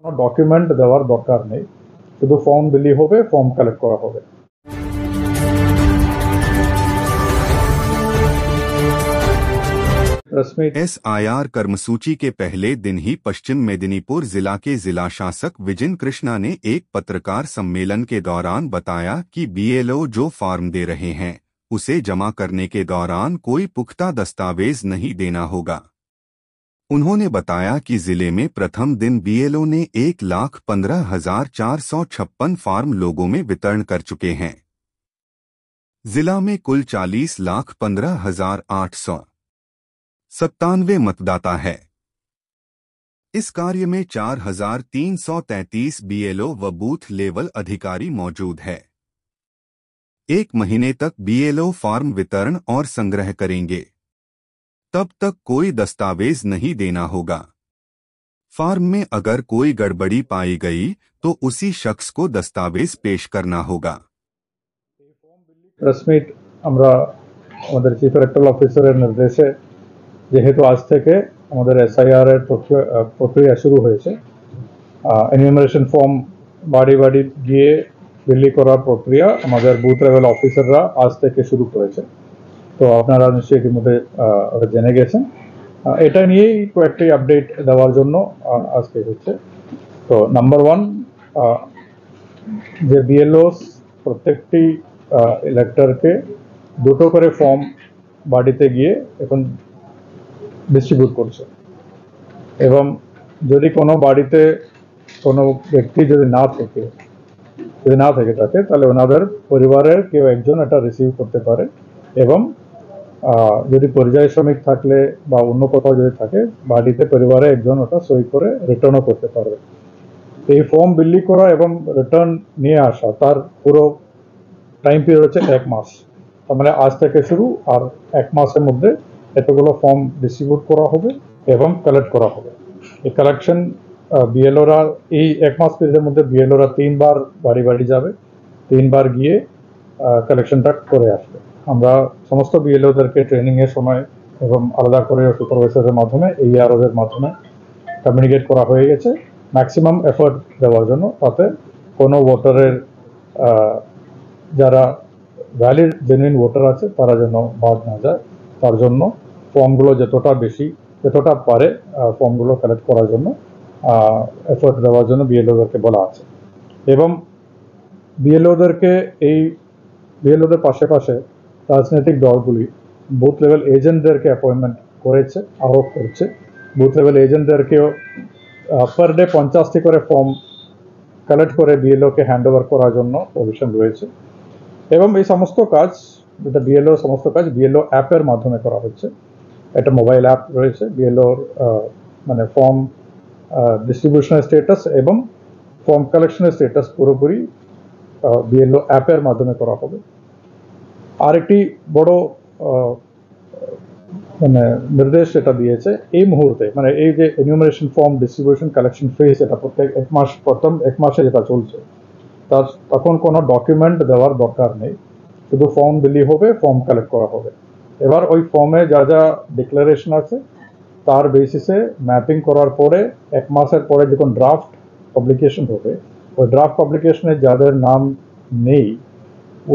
কোনো ডকুমেন্ট দেওয়ার দরকার নেই, শুধু ফর্ম দিলেই হবে, ফর্ম কালেক্ট করা হবে। SIR कर्मसूची के पहले दिन ही पश्चिम मेदिनीपुर जिला के जिला शासक विजिन कृष्णा ने एक पत्रकार सम्मेलन के दौरान बताया कि BLO जो फॉर्म दे रहे हैं उसे जमा करने के दौरान कोई पुख्ता दस्तावेज नहीं देना होगा। उन्होंने बताया कि जिले में प्रथम दिन BLO ने 1,15,456 फॉर्म लोगों में वितरण कर चुके हैं। जिला में कुल 40,15,897 मतदाता है। इस कार्य में 4,333 BLO व बूथ लेवल अधिकारी मौजूद है। 1 महीने तक BLO फॉर्म वितरण और संग्रह करेंगे, तब तक कोई दस्तावेज नहीं देना होगा। फॉर्म में अगर कोई गड़बड़ी पाई गई तो उसी शख्स को दस्तावेज पेश करना होगा। প্রেস মিট আমরা আমাদের চিফ ইলেকট্রাল অফিসারের নির্দেশে যেহেতু আজ থেকে আমাদের SIR এর প্রক্রিয়া শুরু হয়েছে, এনিউমারেশন ফর্ম বাড়ি বাড়ি গিয়ে বিলি করার প্রক্রিয়া আমাদের বুথ লেভেল অফিসাররা আজ থেকে শুরু করেছে। তো আপনারা নিশ্চয়ই ইতিমধ্যে ওটা জেনে গেছেন। এটা নিয়েই কয়েকটি আপডেট দেওয়ার জন্য আজকে হচ্ছে। তো নাম্বার 1, যে BLOs প্রত্যেকটি ইলেক্টরকে 2টো করে ফর্ম বাড়িতে গিয়ে এখন ডিস্ট্রিবিউট করছে, এবং যদি কোনো বাড়িতে কোনো ব্যক্তি যদি না থেকে থাকে তাহলে ওনাদের পরিবারের কেউ একজন এটা রিসিভ করতে পারে, এবং যদি পরিযায়ী শ্রমিক থাকলে বা অন্য কোথাও যদি থাকে বাড়িতে পরিবারে একজন ওটা সই করে রিটার্নও করতে পারবে। এই ফর্ম বিলি করা এবং রিটার্ন নিয়ে আসা তার পুরো টাইম পিরিয়ড হচ্ছে 1 মাস। তার মানে আজ থেকে শুরু, আর 1 মাসের মধ্যে এতগুলো ফর্ম ডিস্ট্রিবিউট করা হবে এবং কালেক্ট করা হবে। এই কালেকশন BLOরা এই 1 মাস পিরিয়ডের মধ্যে BLOরা 3 বার বাড়ি বাড়ি যাবে, 3 বার গিয়ে কালেকশনটা করে আসবে। আমরা সমস্ত BLOদেরকে ট্রেনিংয়ের সময় এবং আলাদা করে সুপারভাইজারের মাধ্যমে AROদের মাধ্যমে কমিউনিকেট করা হয়ে গেছে ম্যাক্সিমাম এফোর্ট দেওয়ার জন্য, তাতে কোনো ভোটারের যারা ভ্যালিড জেনুইন ভোটার আছে তারা যেন বাদ না যায়, তার জন্য ফর্মগুলো যতটা পারে ফর্মগুলো কালেক্ট করার জন্য এফোর্ট দেওয়ার জন্য BLOদেরকে বলা আছে। এবং BLOদের পাশে রাজনৈতিক দলগুলি বুথ লেভেল এজেন্টদেরকে অ্যাপয়েন্টমেন্ট করেছে, আরও করছে। বুথ লেভেল এজেন্টদেরকেও পার ডে 50টি করে ফর্ম কালেক্ট করে BLOকে হ্যান্ড ওভার করার জন্য প্রভিশন রয়েছে। এবং এই সমস্ত কাজ, যেটা সমস্ত কাজ BLO অ্যাপের মাধ্যমে করা হচ্ছে। একটা মোবাইল অ্যাপ রয়েছে BLOর, মানে ফর্ম ডিস্ট্রিবিউশনের স্ট্যাটাস এবং ফর্ম কালেকশনের স্ট্যাটাস পুরোপুরি BLO অ্যাপের মাধ্যমে করা হবে। আরেকটি বড় মানে নির্দেশ এটা দিয়েছে এই মুহূর্তে, মানে এই যে enumeration form distribution collection phase, এটা প্রত্যেক 1 মাস, প্রথম 1 মাসে যেটা চলছে, তখন কোনো ডকুমেন্ট দেওয়ার দরকার নেই, শুধু ফর্ম দিলেই হবে, ফর্ম কালেক্ট করা হবে। এবার ওই ফর্মে যা যা ডিক্লারেশন আছে তার বেসিসে ম্যাপিং করার পরে 1 মাসের পরে যখন ড্রাফট পাবলিকেশন হবে, ওই ড্রাফট পাবলিকেশনে যাদের নাম নেই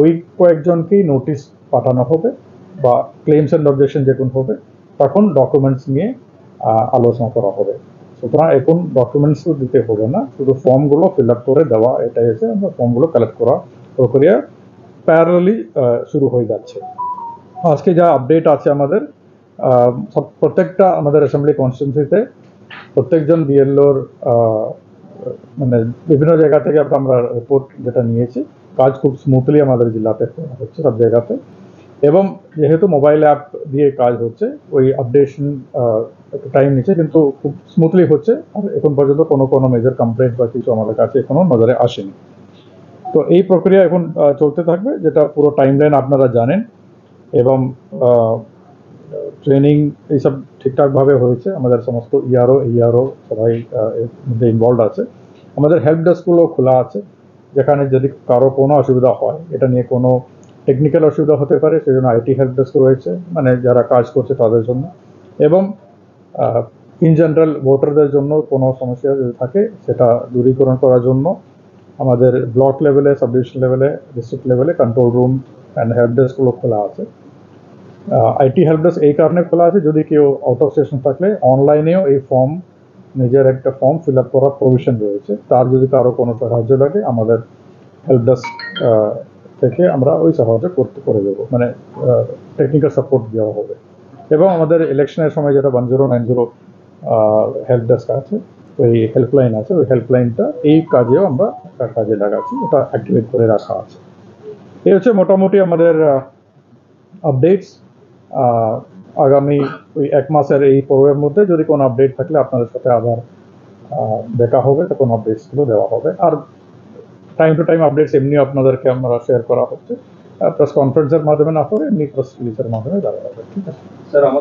ওই কয়েকজনকেই নোটিশ পাঠানো হবে, বা ক্লেমস অ্যান্ড অবজেকশন যখন হবে তখন ডকুমেন্টস নিয়ে আলোচনা করা হবে। সুতরাং এখন ডকুমেন্টসও দিতে হবে না, শুধু ফর্মগুলো ফিল আপ করে দেওয়া, এটাই হচ্ছে আমরা ফর্মগুলো কালেক্ট করা প্রক্রিয়া প্যারালালি শুরু হয়ে যাচ্ছে। আজকে যা আপডেট আছে আমাদের, প্রত্যেকটা আমাদের অ্যাসেম্বলি কনস্টিটিউয়েন্সিতে প্রত্যেকজন BLOর মানে বিভিন্ন জায়গা থেকে আমরা রিপোর্ট যেটা নিয়েছি, কাজ খুব স্মুথলি আমাদের জেলাতে হচ্ছে সব জায়গাতে। এবং যেহেতু মোবাইল অ্যাপ দিয়ে কাজ হচ্ছে, ওই আপডেশন একটু টাইম নিচ্ছে, কিন্তু খুব স্মুথলি হচ্ছে। আর এখন পর্যন্ত কোনো মেজর কমপ্লেন্ট বা কিছু আমাদের কাছে এখনো নজরে আসেনি। তো এই প্রক্রিয়া এখন চলতে থাকবে, যেটা পুরো টাইমলাইন আপনারা জানেন। এবং ট্রেনিং এইসব ঠিকঠাকভাবে হয়েছে, আমাদের সমস্ত ERO সবাই এর মধ্যে ইনভলভ আছে। আমাদের হেল্প ডেস্কগুলো খোলা আছে, যেখানে যদি কারো কোনো অসুবিধা হয়, এটা নিয়ে কোনো টেকনিক্যাল অসুবিধা হতে পারে, সেজন্য IT হেল্প ডেস্ক রয়েছে, মানে যারা কাজ করছে তাদের জন্য। এবং ইন জেনারেল ভোটারদের জন্য কোনো সমস্যা যদি থাকে সেটা দূরীকরণ করার জন্য আমাদের ব্লক লেভেলে, সাব ডিভিশন লেভেলে, ডিস্ট্রিক্ট লেভেলে কন্ট্রোল রুম অ্যান্ড হেল্প ডেস্কগুলো খোলা আছে। আইটি হেল্প ডেস্ক এই কারণে খোলা আছে, যদি কেউ আউট অফ স্টেশন থাকলে অনলাইনেও এই ফর্ম, নিজের একটা ফর্ম ফিল আপ করার প্রভিশন রয়েছে। তার যদি কারো কোনো সাহায্য লাগে আমাদের হেল্প ডেস্ক থেকে আমরা ওই সাহায্য করে দেবো, মানে টেকনিক্যাল সাপোর্ট দেওয়া হবে। এবং আমাদের ইলেকশনের সময় যেটা 1090 হেল্প ডেস্ক আছে, ওই হেল্পলাইন আছে, ওই হেল্পলাইনটা এই কাজেও আমরা কাজে লাগাচ্ছি, ওটা অ্যাক্টিভেট করে রাখা আছে। এই হচ্ছে মোটামুটি আমাদের আপডেটস। আগামী ওই 1 মাসের এই পর্বের মধ্যে যদি কোনো আপডেট থাকলে আপনাদের সাথে আবার দেখা হবে, তখন আপডেটসগুলো দেওয়া হবে। আর টাইম টু টাইম আপডেটস এমনিও আপনাদেরকে আমরা শেয়ার করা হচ্ছে, প্রেস কনফারেন্সের মাধ্যমে না করে এমনি প্রেস রিলিজের মাধ্যমে দেওয়া হবে। ঠিক আছে স্যার।